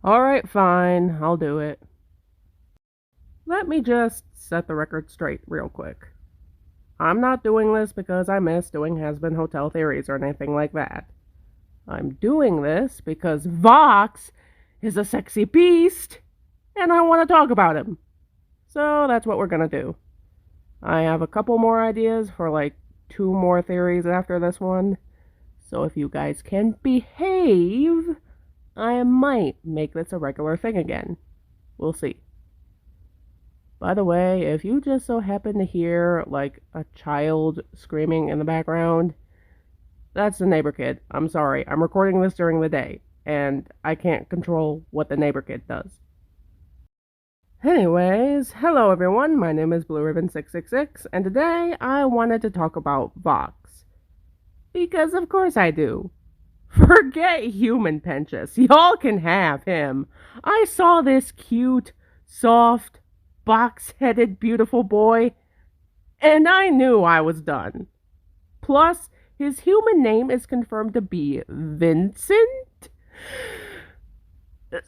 Alright, fine, I'll do it. Let me just set the record straight real quick. I'm not doing this because I miss doing Hazbin Hotel theories or anything like that. I'm doing this because Vox is a sexy beast, and I want to talk about him. So that's what we're gonna do. I have a couple more ideas for like 2 more theories after this one. So if you guys can behave, I might make this a regular thing again. We'll see. By the way, if you just so happen to hear like a child screaming in the background, that's the neighbor kid. I'm sorry. I'm recording this during the day, and I can't control what the neighbor kid does. Anyways, hello everyone. My name is Blue Ribbon 666, and today I wanted to talk about Vox. Because of course I do. Forget human Penchus. Y'all can have him. I saw this cute, soft, box-headed, beautiful boy, and I knew I was done. Plus, his human name is confirmed to be Vincent?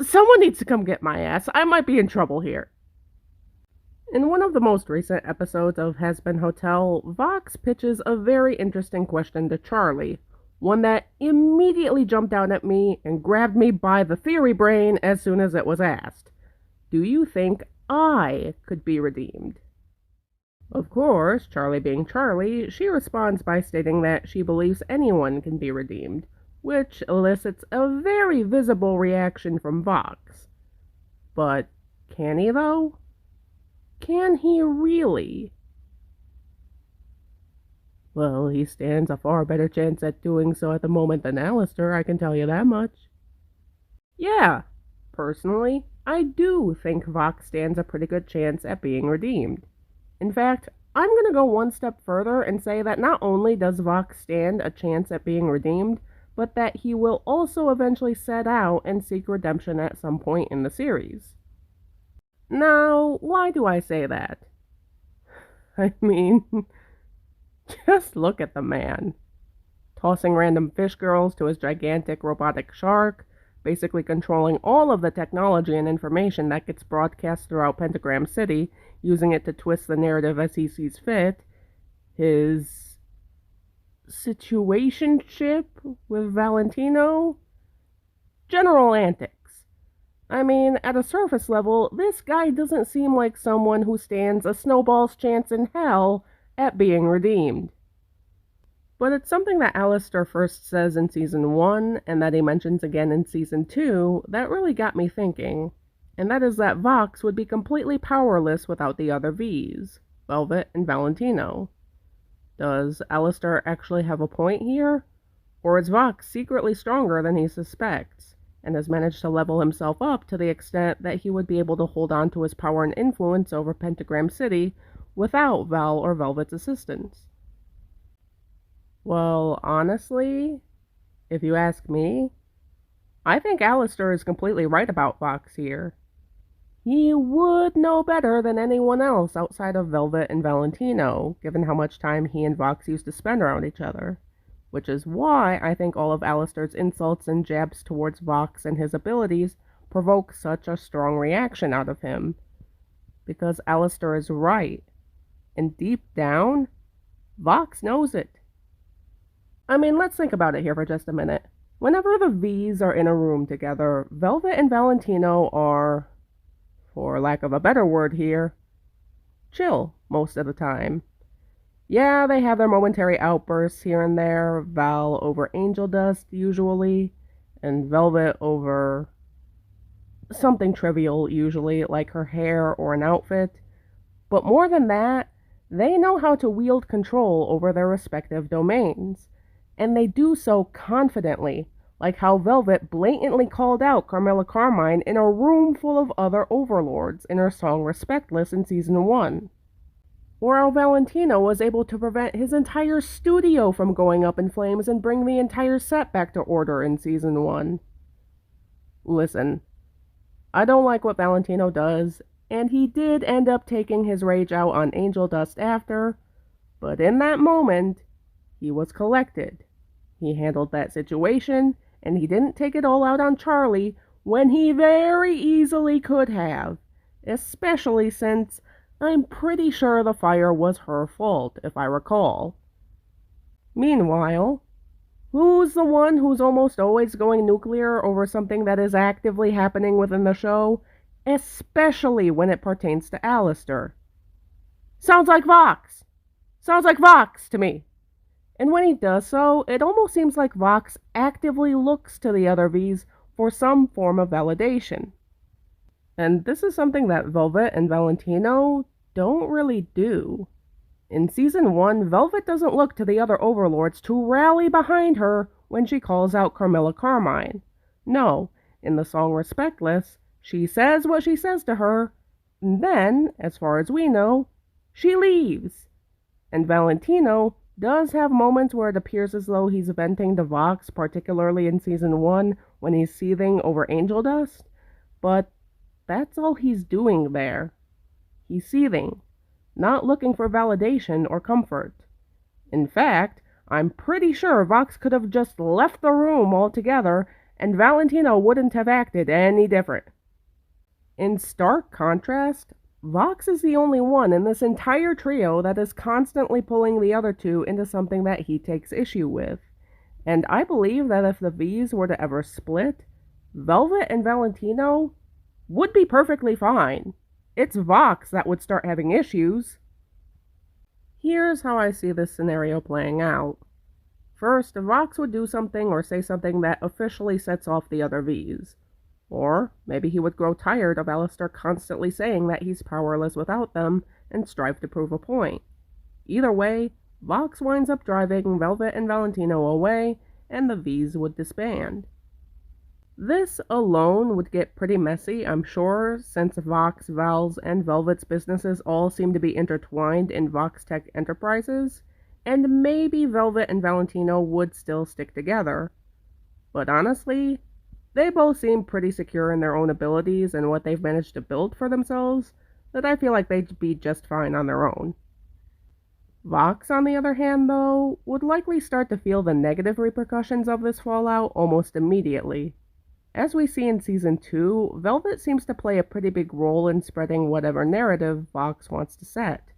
Someone needs to come get my ass. I might be in trouble here. In one of the most recent episodes of Hazbin Hotel, Vox pitches a very interesting question to Charlie, one that immediately jumped out at me and grabbed me by the theory brain as soon as it was asked. Do you think I could be redeemed? Of course, Charlie being Charlie, she responds by stating that she believes anyone can be redeemed, which elicits a very visible reaction from Vox. But can he though? Can he really? Well, he stands a far better chance at doing so at the moment than Alistair, I can tell you that much. Yeah, personally, I do think Vox stands a pretty good chance at being redeemed. In fact, I'm going to go one step further and say that not only does Vox stand a chance at being redeemed, but that he will also eventually set out and seek redemption at some point in the series. Now, why do I say that? I mean, just look at the man. Tossing random fish girls to his gigantic robotic shark, basically controlling all of the technology and information that gets broadcast throughout Pentagram City, using it to twist the narrative as he sees fit. His situationship with Valentino? General antics. I mean, at a surface level, this guy doesn't seem like someone who stands a snowball's chance in hell at being redeemed. But it's something that Alistair first says in Season 1, and that he mentions again in Season 2, that really got me thinking. And that is that Vox would be completely powerless without the other Vees, Velvet and Valentino. Does Alistair actually have a point here? Or is Vox secretly stronger than he suspects, and has managed to level himself up to the extent that he would be able to hold on to his power and influence over Pentagram City without Val or Velvet's assistance? Well, honestly, if you ask me, I think Alistair is completely right about Vox here. He would know better than anyone else outside of Velvet and Valentino, given how much time he and Vox used to spend around each other. Which is why I think all of Alistair's insults and jabs towards Vox and his abilities provoke such a strong reaction out of him. Because Alistair is right. And deep down, Vox knows it. I mean, let's think about it here for just a minute. Whenever the Vees are in a room together, Velvet and Valentino are, for lack of a better word here, chill most of the time. Yeah, they have their momentary outbursts here and there, Val over angel dust usually, and Velvet over something trivial usually, like her hair or an outfit. But more than that, they know how to wield control over their respective domains. And they do so confidently, like how Velvet blatantly called out Carmilla Carmine in a room full of other overlords in her song Respectless in Season 1. Or how Valentino was able to prevent his entire studio from going up in flames and bring the entire set back to order in Season 1. Listen, I don't like what Valentino does, and he did end up taking his rage out on Angel Dust after, but in that moment, he was collected. He handled that situation, and he didn't take it all out on Charlie, when he very easily could have, especially since I'm pretty sure the fire was her fault, if I recall. Meanwhile, who's the one who's almost always going nuclear over something that is actively happening within the show, especially when it pertains to Alistair? Sounds like Vox! Sounds like Vox to me! And when he does so, it almost seems like Vox actively looks to the other Vees for some form of validation. And this is something that Velvet and Valentino don't really do. In Season 1, Velvet doesn't look to the other overlords to rally behind her when she calls out Carmilla Carmine. No, in the song Respectless, she says what she says to her, and then, as far as we know, she leaves. And Valentino does have moments where it appears as though he's venting to Vox, particularly in Season 1 when he's seething over angel dust, but that's all he's doing there. He's seething, not looking for validation or comfort. In fact, I'm pretty sure Vox could have just left the room altogether and Valentino wouldn't have acted any different. In stark contrast, Vox is the only one in this entire trio that is constantly pulling the other two into something that he takes issue with. And I believe that if the Vees were to ever split, Velvet and Valentino would be perfectly fine. It's Vox that would start having issues. Here's how I see this scenario playing out. First, Vox would do something or say something that officially sets off the other Vees. Or maybe he would grow tired of Alistair constantly saying that he's powerless without them and strive to prove a point. Either way, Vox winds up driving Velvet and Valentino away, and the Vees would disband. This alone would get pretty messy, I'm sure, since Vox, Val's, and Velvet's businesses all seem to be intertwined in Vox Tech Enterprises, and maybe Velvet and Valentino would still stick together. But honestly, they both seem pretty secure in their own abilities and what they've managed to build for themselves, that I feel like they'd be just fine on their own. Vox, on the other hand, though, would likely start to feel the negative repercussions of this fallout almost immediately. As we see in Season 2, Velvet seems to play a pretty big role in spreading whatever narrative Vox wants to set,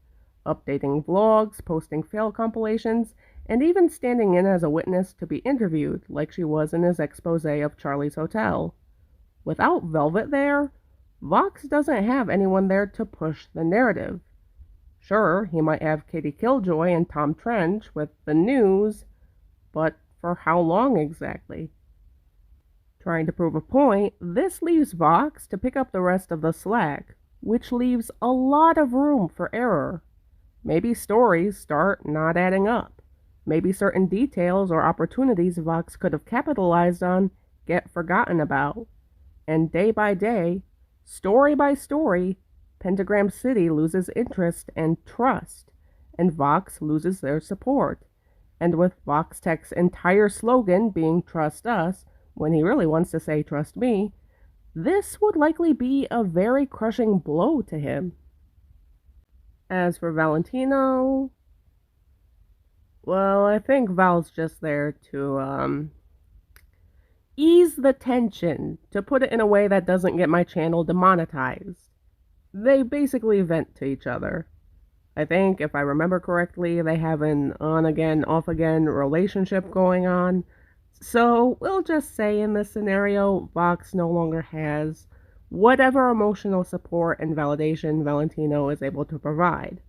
updating vlogs, posting fail compilations, and even standing in as a witness to be interviewed, like she was in his expose of Charlie's Hotel. Without Velvet there, Vox doesn't have anyone there to push the narrative. Sure, he might have Katie Killjoy and Tom Trench with the news, but for how long exactly? Trying to prove a point, this leaves Vox to pick up the rest of the slack, which leaves a lot of room for error. Maybe stories start not adding up. Maybe certain details or opportunities Vox could have capitalized on get forgotten about. And day by day, story by story, Pentagram City loses interest and trust, and Vox loses their support. And with Vox Tech's entire slogan being "Trust Us," when he really wants to say "Trust me," this would likely be a very crushing blow to him. As for Valentino, well, I think Val's just there to, ease the tension, to put it in a way that doesn't get my channel demonetized. They basically vent to each other. I think, if I remember correctly, they have an on-again, off-again relationship going on. So, we'll just say in this scenario, Vox no longer has whatever emotional support and validation Valentino is able to provide.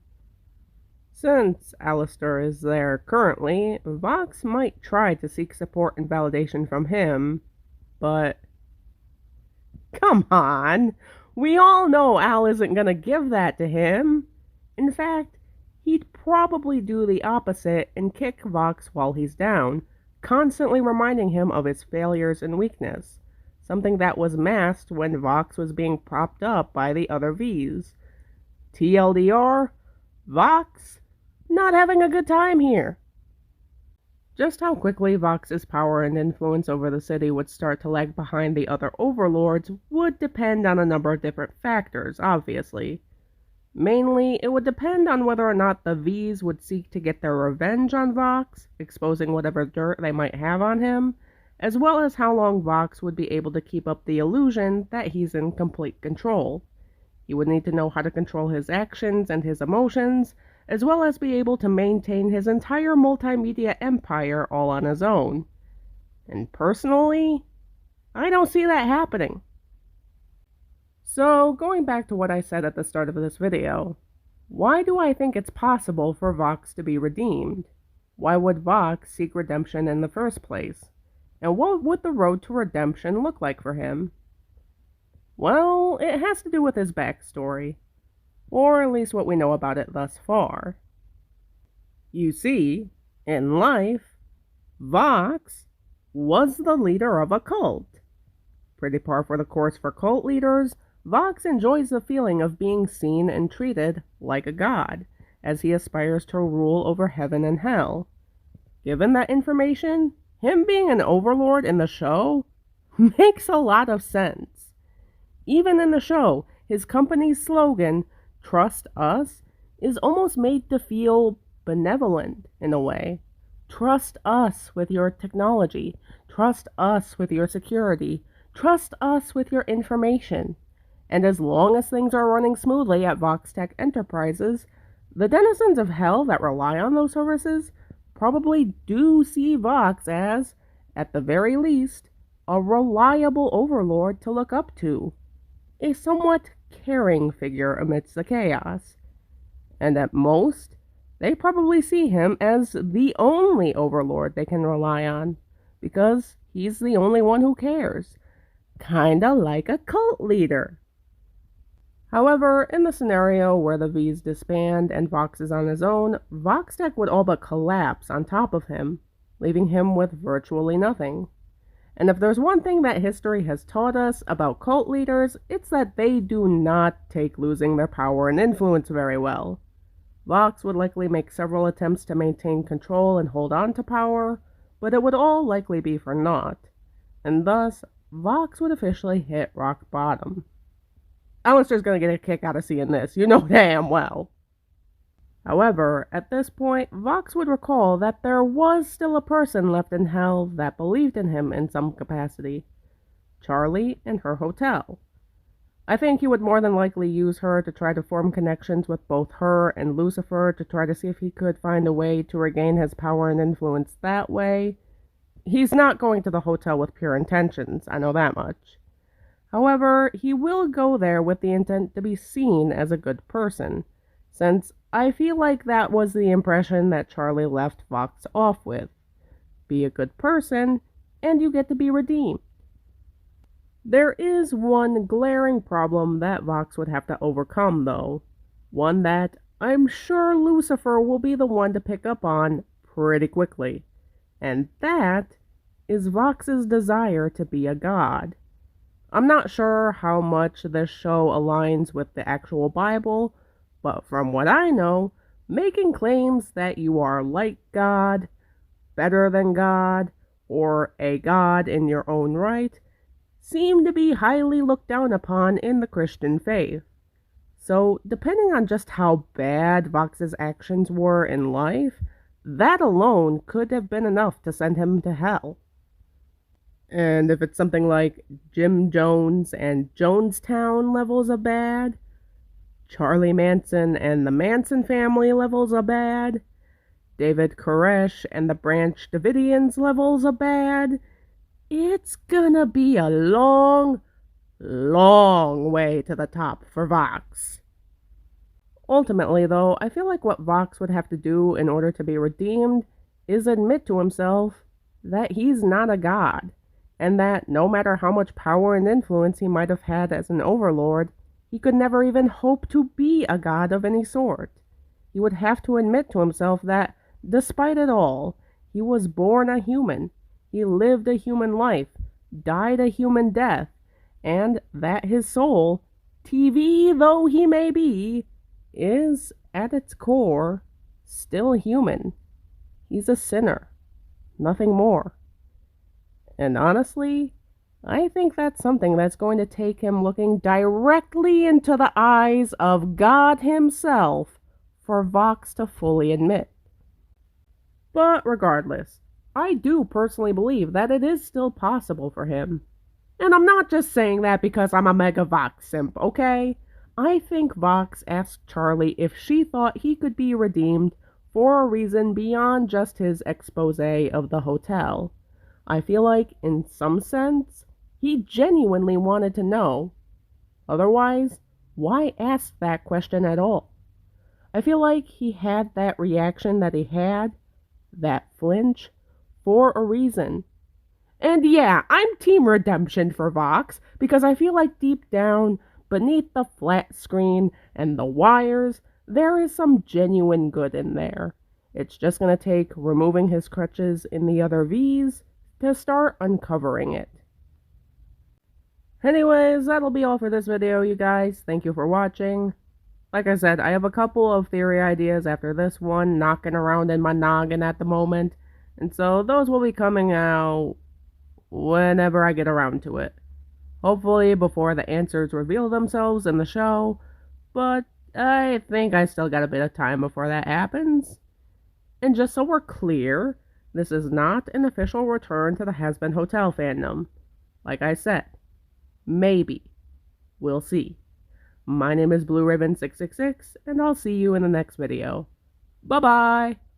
Since Alistair is there currently, Vox might try to seek support and validation from him, but come on! We all know Al isn't gonna give that to him. In fact, he'd probably do the opposite and kick Vox while he's down, constantly reminding him of his failures and weakness, something that was masked when Vox was being propped up by the other Vees. TLDR, Vox not having a good time here. Just how quickly Vox's power and influence over the city would start to lag behind the other overlords would depend on a number of different factors, obviously. Mainly, it would depend on whether or not the Vees would seek to get their revenge on Vox, exposing whatever dirt they might have on him, as well as how long Vox would be able to keep up the illusion that he's in complete control. He would need to know how to control his actions and his emotions, as well as be able to maintain his entire multimedia empire all on his own. And personally, I don't see that happening. So, going back to what I said at the start of this video, why do I think it's possible for Vox to be redeemed? Why would Vox seek redemption in the first place? And what would the road to redemption look like for him? Well, it has to do with his backstory, or at least what we know about it thus far. You see, in life, Vox was the leader of a cult. Pretty par for the course for cult leaders, Vox enjoys the feeling of being seen and treated like a god, as he aspires to rule over heaven and hell. Given that information, him being an overlord in the show makes a lot of sense. Even in the show, his company's slogan, "Trust Us," is almost made to feel benevolent in a way. Trust us with your technology. Trust us with your security. Trust us with your information. And as long as things are running smoothly at Vox Tech Enterprises, the denizens of hell that rely on those services probably do see Vox as, at the very least, a reliable overlord to look up to, a somewhat caring figure amidst the chaos. And at most, they probably see him as the only overlord they can rely on, because he's the only one who cares. Kinda like a cult leader. However, in the scenario where the Vees disband and Vox is on his own, Vox Tech would all but collapse on top of him, leaving him with virtually nothing. And if there's one thing that history has taught us about cult leaders, it's that they do not take losing their power and influence very well. Vox would likely make several attempts to maintain control and hold on to power, but it would all likely be for naught, and thus, Vox would officially hit rock bottom. Alistair's gonna get a kick out of seeing this, you know damn well. However, at this point, Vox would recall that there was still a person left in hell that believed in him in some capacity. Charlie and her hotel. I think he would more than likely use her to try to form connections with both her and Lucifer to try to see if he could find a way to regain his power and influence that way. He's not going to the hotel with pure intentions, I know that much. However, he will go there with the intent to be seen as a good person, since I feel like that was the impression that Charlie left Vox off with. Be a good person, and you get to be redeemed. There is one glaring problem that Vox would have to overcome, though. One that I'm sure Lucifer will be the one to pick up on pretty quickly. And that is Vox's desire to be a god. I'm not sure how much this show aligns with the actual Bible, but from what I know, making claims that you are like God, better than God, or a god in your own right, seem to be highly looked down upon in the Christian faith. So, depending on just how bad Vox's actions were in life, that alone could have been enough to send him to hell. And if it's something like Jim Jones and Jonestown levels of bad, Charlie Manson and the Manson family levels of bad, David Koresh and the Branch Davidians levels of bad, it's gonna be a long, long way to the top for Vox. Ultimately, though, I feel like what Vox would have to do in order to be redeemed is admit to himself that he's not a god, and that no matter how much power and influence he might have had as an overlord, he could never even hope to be a god of any sort. He would have to admit to himself that, despite it all, he was born a human, he lived a human life, died a human death, and that his soul, TV though he may be, is, at its core, still human. He's a sinner, nothing more. And honestly, I think that's something that's going to take him looking directly into the eyes of God himself for Vox to fully admit. But regardless, I do personally believe that it is still possible for him. And I'm not just saying that because I'm a mega Vox simp, okay? I think Vox asked Charlie if she thought he could be redeemed for a reason beyond just his expose of the hotel. I feel like, in some sense, he genuinely wanted to know. Otherwise, why ask that question at all? I feel like he had that reaction that he had, that flinch, for a reason. And yeah, I'm Team Redemption for Vox because I feel like deep down, beneath the flat screen and the wires, there is some genuine good in there. It's just gonna take removing his crutches in the other V's to start uncovering it. Anyways, that'll be all for this video, you guys. Thank you for watching. Like I said, I have a couple of theory ideas after this one knocking around in my noggin at the moment, and so those will be coming out whenever I get around to it. Hopefully before the answers reveal themselves in the show, but I think I still got a bit of time before that happens. And just so we're clear, this is not an official return to the Hazbin Hotel fandom. Like I said, maybe. We'll see. My name is Blue Ribbon 666, and I'll see you in the next video. Bye-bye!